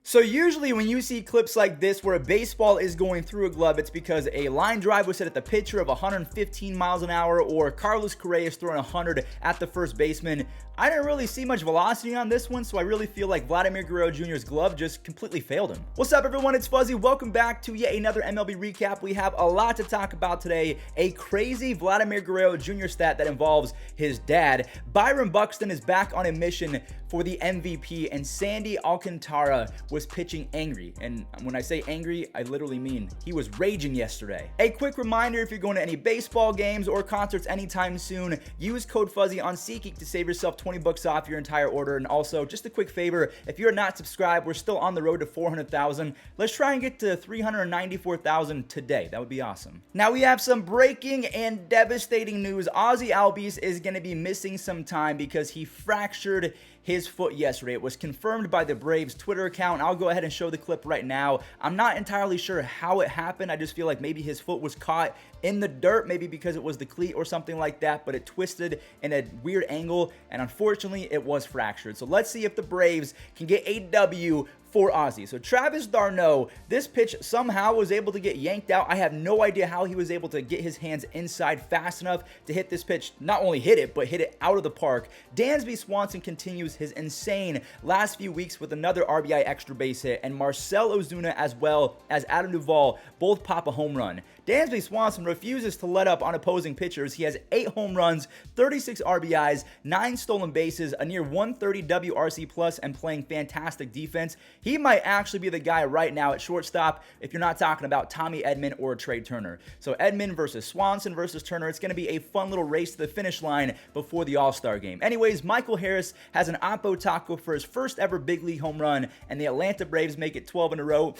So usually when you see clips like this where a baseball is going through a glove, it's because a line drive was hit at the pitcher of 115 miles an hour, or Carlos Correa is throwing 100 at the first baseman. I didn't really see much velocity on this one, so I really feel like Vladimir Guerrero Jr.'s glove just completely failed him. What's up, everyone? It's Fuzzy. Welcome back to yet another MLB recap. We have a lot to talk about today. A crazy Vladimir Guerrero Jr. stat that involves his dad. Byron Buxton is back on a mission for the MVP, and Sandy Alcantara was pitching angry. And when I say angry, I literally mean he was raging yesterday. A quick reminder, if you're going to any baseball games or concerts anytime soon, use code Fuzzy on SeatGeek to save yourself $20 off your entire order. And also, just a quick favor, if you're not subscribed, we're still on the road to 400,000. Let's try and get to 394,000 today. That would be awesome. Now we have some breaking and devastating news. Ozzy Albies is going to be missing some time because he fractured his foot yesterday. It was confirmed by the Braves Twitter account. I'll go ahead and show the clip right now. I'm not entirely sure how it happened. I just feel like maybe his foot was caught in the dirt, maybe because it was the cleat or something like that, but it twisted in a weird angle, and unfortunately it was fractured. So let's see if the Braves can get a W for Ozzy. So Travis d'Arnaud, this pitch somehow was able to get yanked out. I have no idea how he was able to get his hands inside fast enough to hit this pitch, not only hit it, but hit it out of the park. Dansby Swanson continues his insane last few weeks with another RBI extra base hit, and Marcell Ozuna as well as Adam Duvall both pop a home run. Dansby Swanson refuses to let up on opposing pitchers. He has 8 home runs, 36 RBIs, 9 stolen bases, a near 130 WRC plus, and playing fantastic defense. He might actually be the guy right now at shortstop if you're not talking about Tommy Edman or Trey Turner. So Edman versus Swanson versus Turner. It's going to be a fun little race to the finish line before the All-Star game. Anyways, Michael Harris has an Oppo Taco for his first ever big league home run, and the Atlanta Braves make it 12 in a row.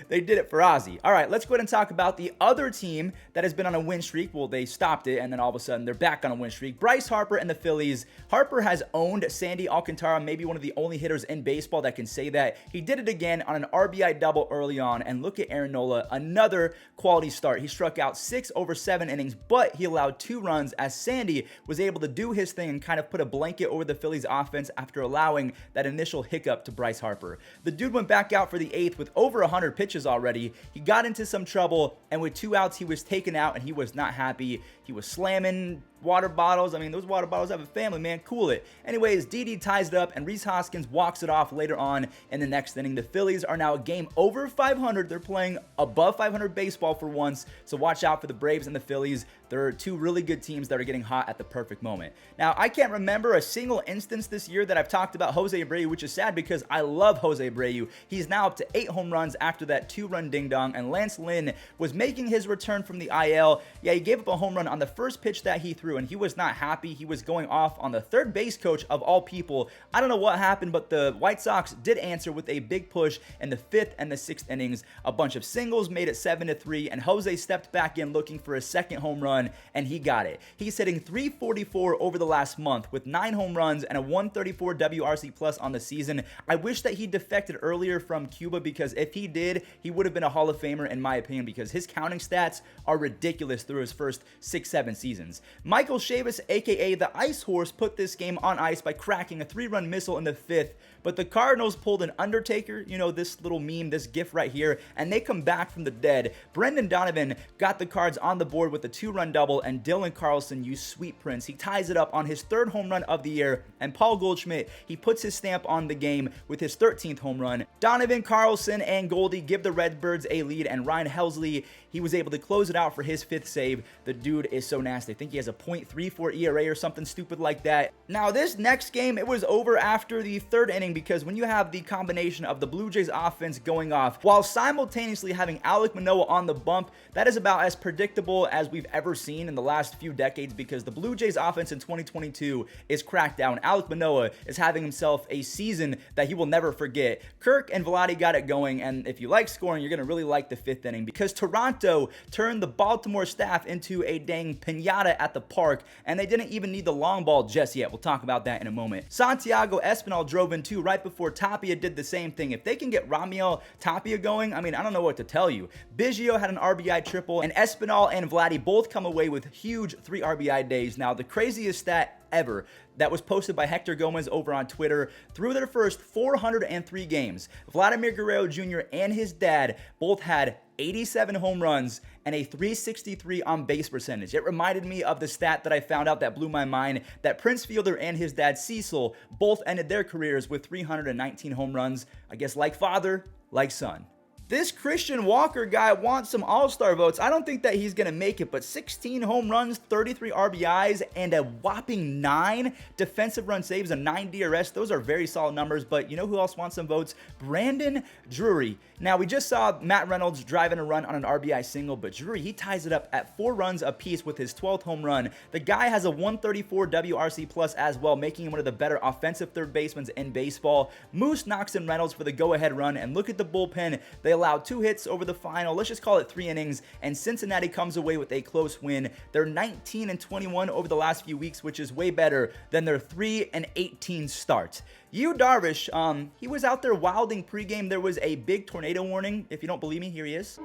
They did it for Ozzy. All right, let's go ahead and talk about the other team that has been on a win streak. Well, they stopped it, and then all of a sudden they're back on a win streak. Bryce Harper and the Phillies. Harper has owned Sandy Alcantara, maybe one of the only hitters in baseball that can say that. He did it again on an RBI double early on, and look at Aaron Nola, another quality start. He struck out 6 over 7 innings, but he allowed 2 runs as Sandy was able to do his thing and kind of put a blanket over the Phillies offense after allowing that initial hiccup to Bryce Harper. The dude went back out for the 8th with over 100 pitches already. He got into some trouble, and with 2 outs, he was taken out, and he was not happy. He was slamming water bottles. I mean, those water bottles have a family, man. Cool it. Anyways, Didi ties it up, and Rhys Hoskins walks it off later on in the next inning. The Phillies are now a game over 500. They're playing above 500 baseball for once, so watch out for the Braves and the Phillies. There are 2 really good teams that are getting hot at the perfect moment. Now, I can't remember a single instance this year that I've talked about Jose Abreu, which is sad because I love Jose Abreu. He's now up to 8 home runs after that 2-run ding-dong, and Lance Lynn was making his return from the IL. Yeah, he gave up a home run on the first pitch that he threw, and he was not happy. He was going off on the third base coach of all people. I don't know what happened, but the White Sox did answer with a big push in the 5th and the 6th innings. A bunch of singles made it 7-3, and Jose stepped back in looking for his second home run, and he got it. He's hitting .344 over the last month with 9 home runs and a 134 WRC plus on the season. I wish that he defected earlier from Cuba, because if he did, he would have been a Hall of Famer in my opinion, because his counting stats are ridiculous through his first 6-7 seasons. Michael Chavis, aka the Ice Horse, put this game on ice by cracking a 3-run missile in the 5th, but the Cardinals pulled an Undertaker, you know, this little meme, this gif right here, and they come back from the dead. Brendan Donovan got the Cards on the board with a 2-run double, and Dylan Carlson used Sweet Prince. He ties it up on his 3rd home run of the year, and Paul Goldschmidt, he puts his stamp on the game with his 13th home run. Donovan, Carlson, and Goldie give the Redbirds a lead, and Ryan Helsley, he was able to close it out for his 5th save. The dude is so nasty. I think he has a .34 ERA or something stupid like that. Now, this next game, it was over after the 3rd inning, because when you have the combination of the Blue Jays offense going off while simultaneously having Alek Manoah on the bump, that is about as predictable as we've ever seen in the last few decades, because the Blue Jays offense in 2022 is cracked down. Alek Manoah is having himself a season that he will never forget. Kirk and Vladdy got it going, and if you like scoring, you're going to really like the 5th inning, because Toronto turned the Baltimore staff into a dang piñata at the park, and they didn't even need the long ball just yet. We'll talk about that in a moment. Santiago Espinal drove in 2 right before Tapia did the same thing. If they can get Ramiel Tapia going, I mean, I don't know what to tell you. Biggio had an RBI triple, and Espinal and Vladdy both come away with huge 3 RBI days. Now, the craziest stat ever that was posted by Hector Gomez over on Twitter. Through their first 403 games, Vladimir Guerrero Jr. and his dad both had 87 home runs and a 363 on base percentage. It reminded me of the stat that I found out that blew my mind, that Prince Fielder and his dad Cecil both ended their careers with 319 home runs. I guess like father, like son. This Christian Walker guy wants some all-star votes. I don't think that he's going to make it, but 16 home runs, 33 RBIs, and a whopping 9 defensive run saves and 9 DRS. Those are very solid numbers, but you know who else wants some votes? Brandon Drury. Now, we just saw Matt Reynolds driving a run on an RBI single, but Drury, he ties it up at 4 runs apiece with his 12th home run. The guy has a 134 WRC plus as well, making him one of the better offensive third basemen in baseball. Moose knocks in Reynolds for the go-ahead run, and look at the bullpen. They allowed 2 hits over the final, let's just call it 3 innings, and Cincinnati comes away with a close win. They're 19-21 over the last few weeks, which is way better than their 3-18 start. Yu Darvish, he was out there wilding pregame. There was a big tornado warning. If you don't believe me, here he is.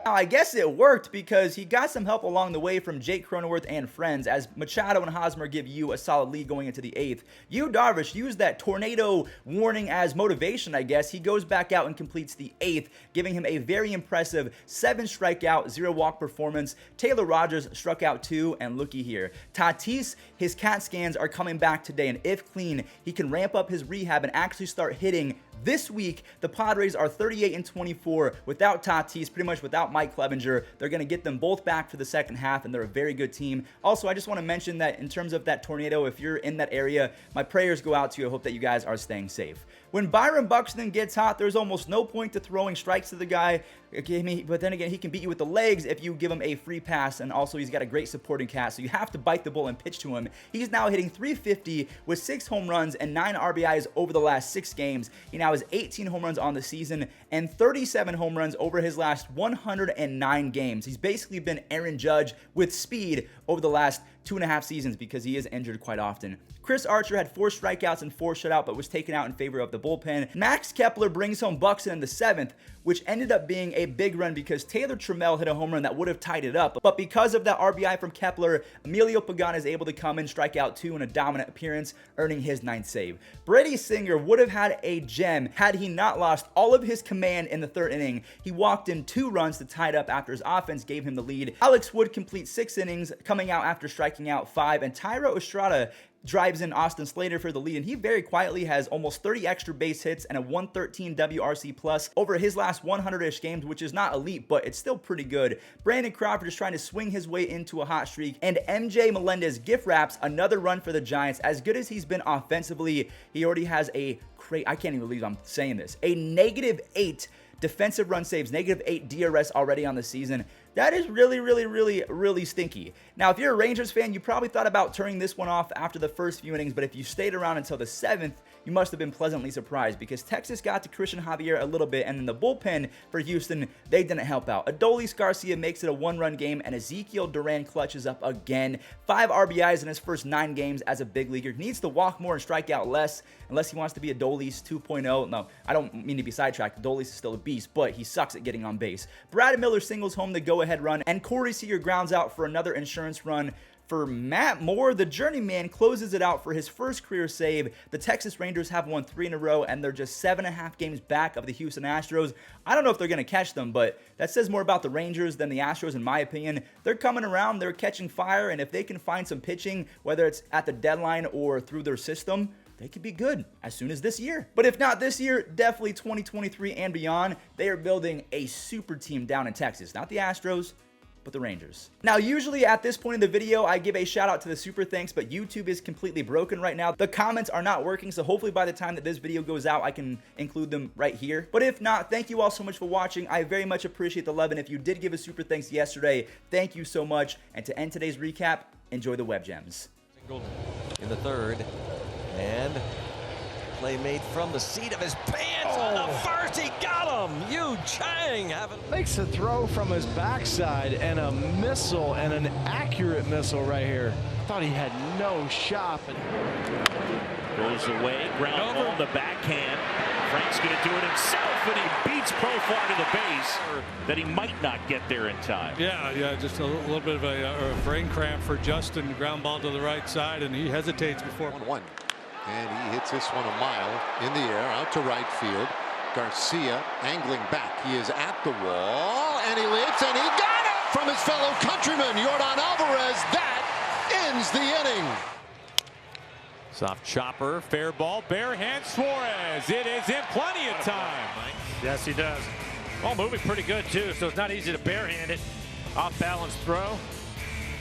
Now, I guess it worked because he got some help along the way from Jake Cronenworth and friends, as Machado and Hosmer give Yu a solid lead going into the 8th. Yu Darvish used that tornado warning as motivation, I guess. He goes back out and completes the 8th, giving him a very impressive 7 strikeout, 0 walk performance. Taylor Rogers struck out 2, and looky here. Tatis, his CAT scans are coming back today, and if clean, he can ramp up his rehab and actually start hitting. This week, the Padres are 38-24 without Tatis, pretty much without Mike Clevenger. They're going to get them both back for the second half, and they're a very good team. Also, I just want to mention that in terms of that tornado, if you're in that area, my prayers go out to you. I hope that you guys are staying safe. When Byron Buxton gets hot, there's almost no point to throwing strikes to the guy. But then again, he can beat you with the legs if you give him a free pass, and also he's got a great supporting cast, so you have to bite the bull and pitch to him. He's now hitting .350 with 6 home runs and 9 RBIs over the last 6 games. He now has 18 home runs on the season and 37 home runs over his last 109 games. He's basically been Aaron Judge with speed over the last 2.5 seasons because he is injured quite often. Chris Archer had 4 strikeouts and 4 shutout, but was taken out in favor of the bullpen. Max Kepler brings home Buxton in the 7th, which ended up being a big run because Taylor Trammell hit a home run that would have tied it up. But because of that RBI from Kepler, Emilio Pagan is able to come in, strike out 2 in a dominant appearance, earning his 9th save. Brady Singer would have had a gem had he not lost all of his command in the 3rd inning. He walked in 2 runs to tie it up after his offense gave him the lead. Alex Wood completes 6 innings, coming out after striking out 5, and Thairo Estrada drives in Austin Slater for the lead, and he very quietly has almost 30 extra base hits and a 113 WRC plus over his last 100-ish games, which is not elite, but it's still pretty good. Brandon Crawford is trying to swing his way into a hot streak, and MJ Melendez gift wraps another run for the Giants. As good as he's been offensively, he already has I can't even believe I'm saying this, a -8 defensive run saves, -8 DRS already on the season. That is really stinky. Now, if you're a Rangers fan, you probably thought about turning this one off after the first few innings, but if you stayed around until the 7th, you must have been pleasantly surprised because Texas got to Christian Javier a little bit, and then the bullpen for Houston, they didn't help out. Adolis Garcia makes it a 1-run game, and Ezekiel Duran clutches up again. 5 RBIs in his first 9 games as a big leaguer. He needs to walk more and strike out less, unless he wants to be Adolis 2.0. No, I don't mean to be sidetracked. Adolis is still a beast, but he sucks at getting on base. Brad Miller singles home the go-ahead run, and Corey Seager grounds out for another insurance run. For Matt Moore, the journeyman closes it out for his first career save. The Texas Rangers have won 3 in a row, and they're just 7.5 games back of the Houston Astros. I don't know if they're going to catch them, but that says more about the Rangers than the Astros, in my opinion. They're coming around, they're catching fire, and if they can find some pitching, whether it's at the deadline or through their system, they could be good as soon as this year. But if not this year, definitely 2023 and beyond. They are building a super team down in Texas. Not the Astros, but the Rangers. Now, usually at this point in the video, I give a shout out to the super thanks, but YouTube is completely broken right now. The comments are not working, so hopefully by the time that this video goes out, I can include them right here. But if not, thank you all so much for watching. I very much appreciate the love, and if you did give a super thanks yesterday, thank you so much. And to end today's recap, enjoy the web gems. In the 3rd, and play made from the seat of his pants on the first. He got him. Yu Chang makes a throw from his backside, and a missile, and an accurate missile right here. Thought he had no shot. Goes away, ground ball, the backhand. Frank's going to do it himself, and he beats Profar to the base. That he might not get there in time. Yeah, just a little bit of a brain cramp for Justin. Ground ball to the right side, and he hesitates before. 1-1. And he hits this one a mile in the air out to right field. Garcia angling back. He is at the wall, and he leaps, and he got it from his fellow countryman, Yordan Alvarez. That ends the inning. Soft chopper, fair ball, bare hand Suarez. It is in plenty of time. Yes, he does. Well, moving pretty good, too, so it's not easy to barehand it. Off-balance throw.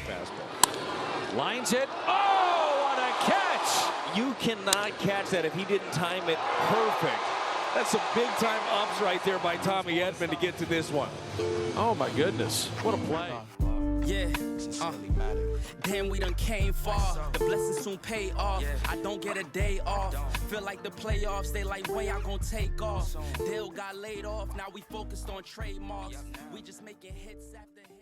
Fastball. Lines it. Oh, what a catch! You cannot catch that if he didn't time it perfect. That's some big-time ups right there by Tommy Edman to get to this one. Oh, my goodness. What a play. Yeah, damn, we done came far. The blessings soon pay off. I don't get a day off. Feel like the playoffs, they like, when y'all gonna take off? Dale got laid off, now we focused on trademarks. We just making hits after hits.